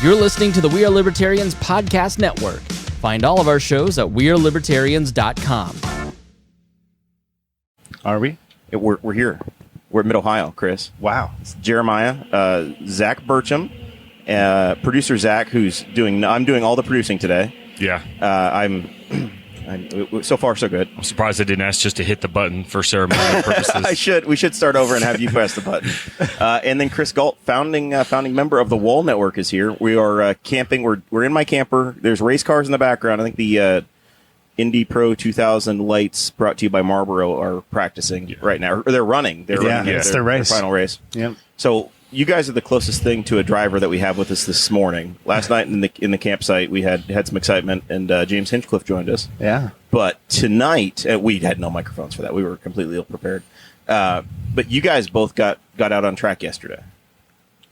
You're listening to the We Are Libertarians Podcast Network. Find all of our shows at wearelibertarians.com. Are we? We're here. We're in Mid-Ohio, Chris. Wow. It's Jeremiah, Zach Burcham, producer Zach, I'm doing all the producing today. Yeah. So far, so good. I'm surprised I didn't ask just to hit the button for ceremonial purposes. We should start over and have you press the button. And then Chris Gault, founding member of the Wall Network, is here. We are camping. We're in my camper. There's race cars in the background. I think the Indy Pro 2000 lights, brought to you by Marlboro, are practicing right now. Or they're running. They're running it's their race. Their final race. Yep. So you guys are the closest thing to a driver that we have with us this morning. Last night in the campsite, we had some excitement, and James Hinchcliffe joined us. Yeah. But tonight, we had no microphones for that. We were completely ill-prepared. But you guys both got out on track yesterday.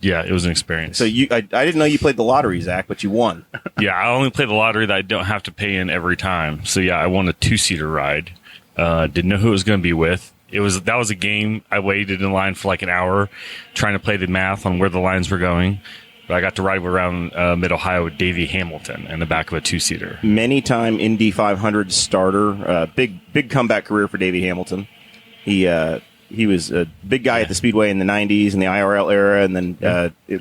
Yeah, it was an experience. So I didn't know you played the lottery, Zach, but you won. Yeah, I only play the lottery that I don't have to pay in every time. So yeah, I won a 2-seater ride. Didn't know who it was going to be with. That was a game. I waited in line for like an hour trying to play the math on where the lines were going. But I got to ride around Mid-Ohio with Davey Hamilton in the back of a 2-seater. Many-time Indy 500 starter. Big comeback career for Davey Hamilton. He was a big guy at the Speedway in the 90s and the IRL era, and then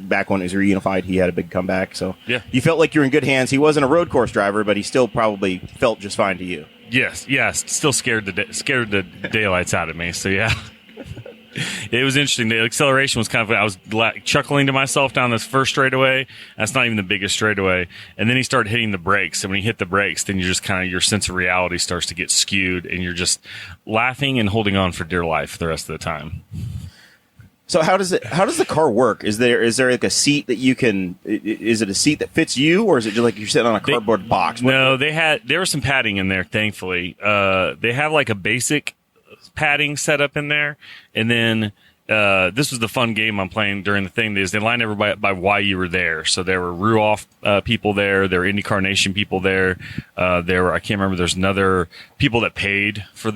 back when it was reunified, he had a big comeback. So you felt like you were in good hands. He wasn't a road course driver, but he still probably felt just fine to you. Yes, still scared the daylights out of me. So yeah, it was interesting. The acceleration was kind of, I was chuckling to myself down this first straightaway. That's not even the biggest straightaway. And then he started hitting the brakes. And when he hit the brakes, then you just kind of, your sense of reality starts to get skewed, and you're just laughing and holding on for dear life the rest of the time. So how does the car work? Is there like a seat that you can? Is it a seat that fits you, or is it just like you're sitting on a cardboard box? No, there was some padding in there. Thankfully, they have like a basic padding set up in there, and then this was the fun game I'm playing during the thing. Is they line everybody by why you were there. So there were Ruoff people there. There were IndyCar Nation people there. There were, I can't remember. There's another people that paid for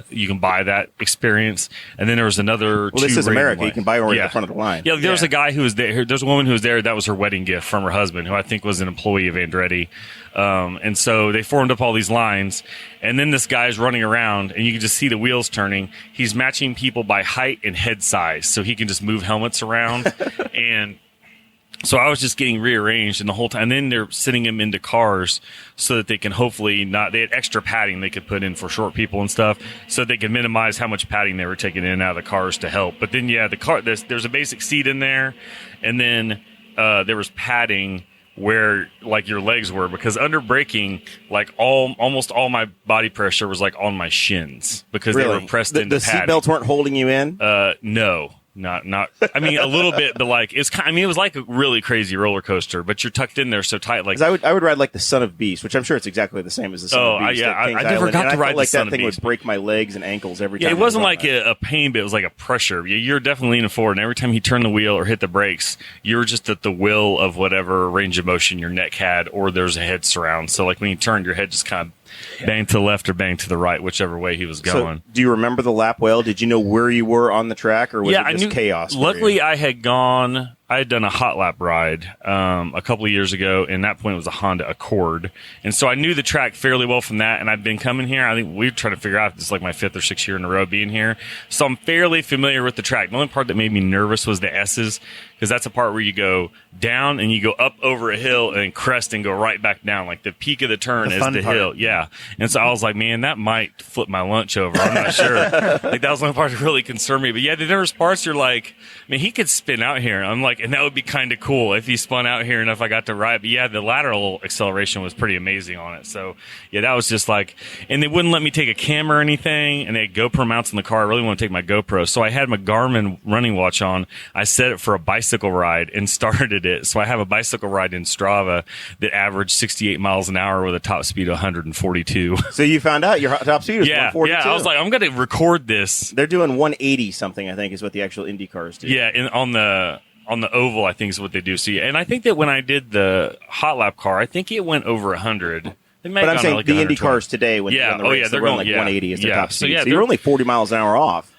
you can buy that experience. And then there was another. Well, this is America. You can buy over at the front of the line. Yeah, there was a guy who was there. There's a woman who was there. That was her wedding gift from her husband, who I think was an employee of Andretti. And so they formed up all these lines, and then this guy's running around, and you can just see the wheels turning. He's matching people by height and head size, so he can just move helmets around. And so I was just getting rearranged, and the whole time. And then they're sending him into cars so that they can hopefully not. They had extra padding they could put in for short people and stuff, so they could minimize how much padding they were taking in and out of the cars to help. But then, the car. There's a basic seat in there, and then there was padding where like your legs were, because under braking, like almost all my body pressure was like on my shins because they were pressed into padding. The seatbelts weren't holding you in? No. Not. I mean, a little bit, but like it's. I mean, it was like a really crazy roller coaster, but you're tucked in there so tight. Like I would ride like the Son of Beast, which I'm sure it's exactly the same as the Son of Beast. I never got to ride the Son of Beast. That thing would break my legs and ankles every time. Yeah, it wasn't like a pain, but it was like a pressure. You're definitely leaning forward, and every time he turned the wheel or hit the brakes, you were just at the will of whatever range of motion your neck had, or there's a head surround. So like when you turned, your head just kind of bang to the left or bang to the right, whichever way he was going. So, do you remember the lap well? Did you know where you were on the track, or was it just chaos? Luckily, I had done a hot lap ride a couple of years ago, and that point it was a Honda Accord. And so I knew the track fairly well from that, and I've been coming here. I think we're trying to figure out if this is like my 5th or 6th year in a row being here. So I'm fairly familiar with the track. The only part that made me nervous was the S's, because that's a part where you go down and you go up over a hill and crest and go right back down. Like the peak of the turn is the hill. Yeah. And so I was like, man, that might flip my lunch over. I'm not sure. Like that was the only part that really concerned me. But yeah, there's parts you're like, man, he could spin out here. I'm like, and that would be kind of cool if he spun out here and if I got to ride. But yeah, the lateral acceleration was pretty amazing on it. So yeah, that was just like, and they wouldn't let me take a camera or anything, and they had GoPro mounts in the car. I really want to take my GoPro. So I had my Garmin running watch on. I set it for a bicycle ride and started it. So I have a bicycle ride in Strava that averaged 68 miles an hour with a top speed of 142. So you found out your top speed was 142? Yeah, I was like, I'm going to record this. They're doing 180 something, I think, is what the actual Indy cars do. Yeah, on the oval, I think is what they do. See, and I think that when I did the hot lap car, I think it went over 100. But I'm saying the Indy cars today, when they're on the race, they're going like 180 as their top speed. So you're only 40 miles an hour off.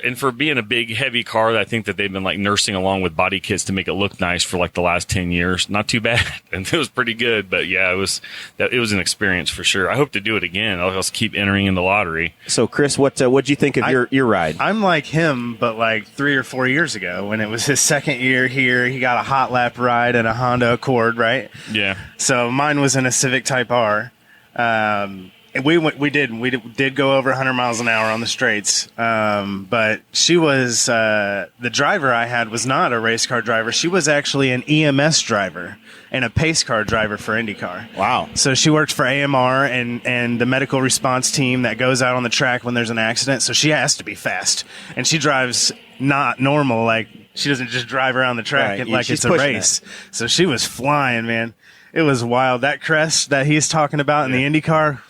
And for being a big, heavy car, I think that they've been like nursing along with body kits to make it look nice for like the last 10 years. Not too bad. And it was pretty good. But yeah, it was an experience for sure. I hope to do it again. I'll just keep entering in the lottery. So, Chris, what'd you think of your ride? I'm like him, but like 3 or 4 years ago when it was his second year here, he got a hot lap ride in a Honda Accord, right? Yeah. So mine was in a Civic Type R. And we did go over 100 miles an hour on the straights. But she was, the driver I had was not a race car driver. She was actually an EMS driver and a pace car driver for IndyCar. Wow. So she worked for AMR and the medical response team that goes out on the track when there's an accident. So she has to be fast. And she drives not normal. Like, she doesn't just drive around the track like it's a race. So she was flying, man. It was wild. That crest that he's talking about in the IndyCar,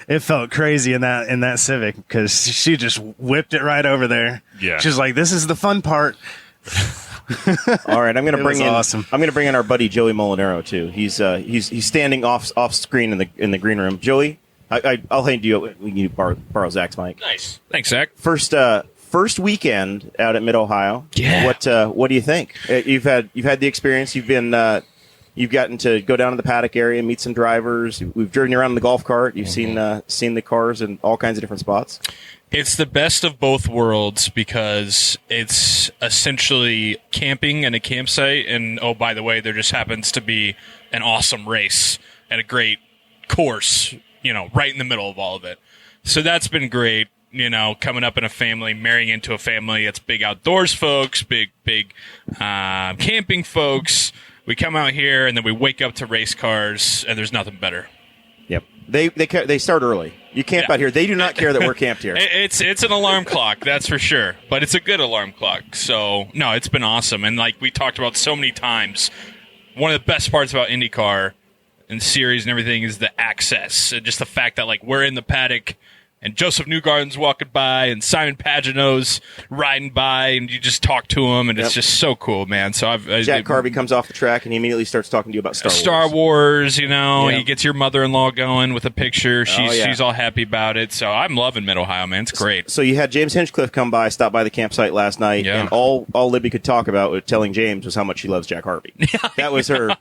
it felt crazy in that Civic because she just whipped it right over there. Yeah. She's like, "This is the fun part." All right, I'm going to bring in. Awesome. I'm going to bring in our buddy Joey Mulinaro too. He's standing off screen in the green room. Joey, I'll hand you. We can borrow Zach's mic. Nice. Thanks, Zach. First weekend out at Mid Ohio. Yeah. What do you think? You've had the experience. You've gotten to go down to the paddock area, meet some drivers. We've driven you around in the golf cart. You've seen the cars in all kinds of different spots. It's the best of both worlds because it's essentially camping and a campsite. And, oh, by the way, there just happens to be an awesome race and a great course, right in the middle of all of it. So that's been great. Coming up in a family, marrying into a family. It's big outdoors folks, big camping folks. We come out here, and then we wake up to race cars, and there's nothing better. Yep. They start early. You camp out here. They do not care that we're camped here. It's an alarm clock, that's for sure. But it's a good alarm clock. So, no, it's been awesome. And like we talked about so many times, one of the best parts about IndyCar and series and everything is the access. And just the fact that, like, we're in the paddock, and Joseph Newgarden's walking by, and Simon Pagino's riding by, and you just talk to him, and it's just so cool, man. So Jack Carvey comes off the track, and he immediately starts talking to you about Star Wars. He gets your mother-in-law going with a picture. She's all happy about it. So I'm loving Mid Ohio, man. It's great. So you had James Hinchcliffe come by, stop by the campsite last night, and all Libby could talk about with telling James was how much she loves Jack Harvey. That was her.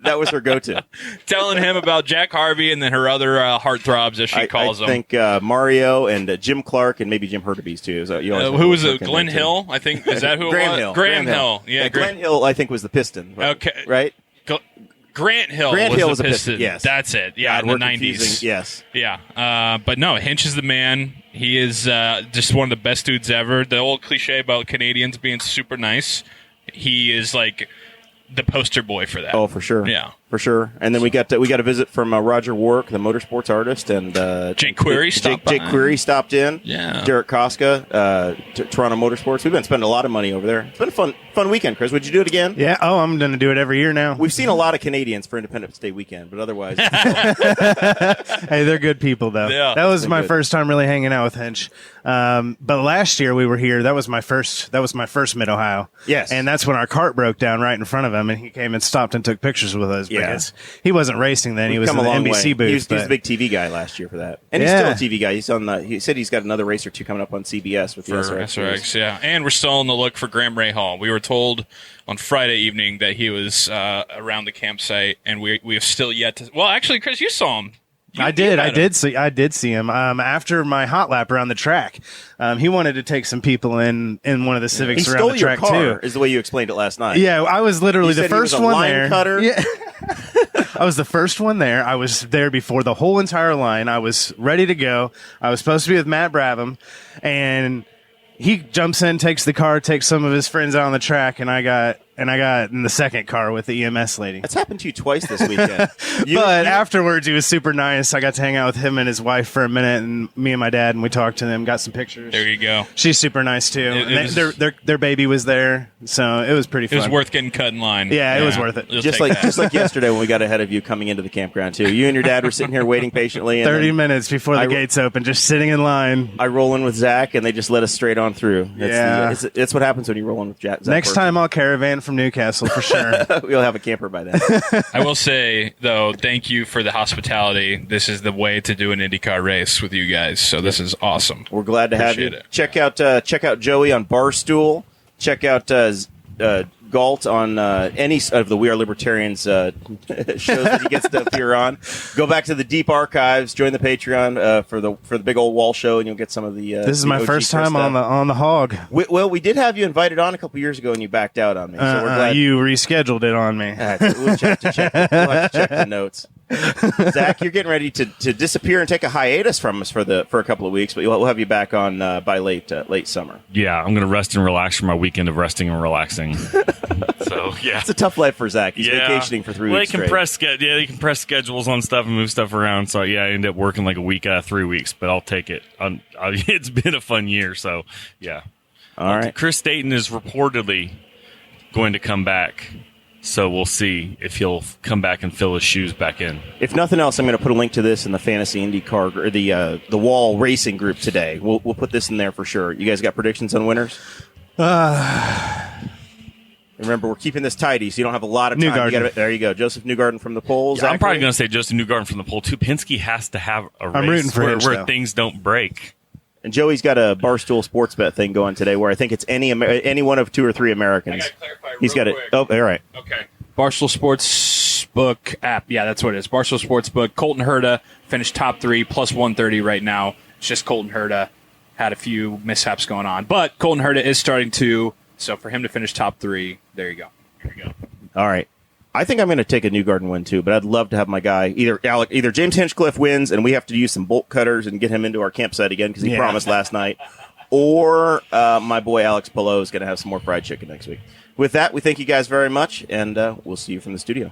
That was her go-to. Telling him about Jack Harvey and then her other heartthrobs, as she calls them. I think Mario and Jim Clark and maybe Jim Hurtubise too. So who was it? Glenn Hill, I think. Is that who Graham it was? Hill. Graham Hill. Yeah, Glenn Hill, I think, was the piston. Right? Okay. Right? Grant Hill was the piston. Yes. That's it. Yeah, in the 90s. Yes. Yeah. But no, Hinch is the man. He is just one of the best dudes ever. The old cliche about Canadians being super nice. He is like the poster boy for that. Oh, for sure. Yeah. For sure. And then we got a visit from Roger Warwick, the motorsports artist, and Jake Query stopped Jake Query stopped in. Yeah. Derek Koska, Toronto Motorsports. We've been spending a lot of money over there. It's been a fun weekend, Chris. Would you do it again? Yeah. Oh, I'm going to do it every year now. We've seen a lot of Canadians for Independence Day weekend, but otherwise. Hey, they're good people, though. Yeah. That was my first time really hanging out with Hinch. But last year we were here. That was my first Mid Ohio. Yes. And that's when our cart broke down right in front of him, and he came and stopped and took pictures with us because he wasn't racing then. He was in the NBC booth. He was the big TV guy last year for that, and he's still a TV guy. He's on. He said he's got another race or two coming up on CBS with the SRX. Yeah, and we're still on the look for Graham Rahal. We were told on Friday evening that he was around the campsite, and we have still yet to. Well, actually, Chris, you saw him. I did see him after my hot lap around the track. He wanted to take some people in one of the Civics around the track too. Is the way you explained it last night. Yeah, I was literally the first one there. Cutter. Yeah. I was the first one there. I was there before the whole entire line. I was ready to go. I was supposed to be with Matt Brabham, and he jumps in, takes the car, takes some of his friends out on the track, and I got in the second car with the EMS lady. That's happened to you twice this weekend. But afterwards, he was super nice. I got to hang out with him and his wife for a minute, and me and my dad, and we talked to them, got some pictures. There you go. She's super nice too. Their baby was there, so it was pretty fun. It was worth getting cut in line. Yeah, it was worth it. Just like yesterday when we got ahead of you coming into the campground too. You and your dad were sitting here waiting patiently. And 30 minutes before the gates open, just sitting in line. I roll in with Zach, and they just let us straight on through. It's what happens when you roll in with Zach. Next time I'll caravan from Newcastle for sure. We'll have a camper by then. I will say, though, thank you for the hospitality. This is the way to do an IndyCar race with you guys, so this is awesome. We're glad to have you. Appreciate it. Check out Joey on Barstool. Check out Gault on any of the We Are Libertarians shows that he gets to appear on. Go back to the deep archives. Join the Patreon for the big old wall show, and you'll get some of the. This is my first time on the hog. We did have you invited on a couple years ago, and you backed out on me. So we're glad you rescheduled it on me. We'll have to check the notes. Zach, you're getting ready to disappear and take a hiatus from us for a couple of weeks, but we'll have you back on by late summer. Yeah, I'm going to rest and relax for my weekend of resting and relaxing. So yeah, it's a tough life for Zach. He's vacationing for 3 weeks. They can press schedules on stuff and move stuff around. So yeah, I end up working like a week out of 3 weeks, but I'll take it. It's been a fun year, so yeah. All right. Chris Staten is reportedly going to come back. So we'll see if he'll come back and fill his shoes back in. If nothing else, I'm going to put a link to this in the Fantasy IndyCar or the Wall Racing group today. We'll put this in there for sure. You guys got predictions on winners? Remember, we're keeping this tidy, so you don't have a lot of time. There you go, Joseph Newgarden from the polls. Yeah, I'm probably going to say Joseph Newgarden from the pole too. Penske has to have a race I'm rooting for where things don't break. And Joey's got a Barstool sports bet thing going today where I think it's any one of 2 or 3 Americans. I got to clarify He's got quick. it. Oh, all right. Okay. Barstool Sportsbook app. Yeah, that's what it is. Barstool Sportsbook. Colton Herta finished top 3, plus 130 right now. It's just Colton Herta had a few mishaps going on. But Colton Herta is starting to, so for him to finish top 3, there you go. Here we go. All right. I think I'm going to take a Newgarden win, too, but I'd love to have my guy, either James Hinchcliffe wins and we have to use some bolt cutters and get him into our campsite again because he promised last night, or my boy Alex Pillow is going to have some more fried chicken next week. With that, we thank you guys very much, and we'll see you from the studio.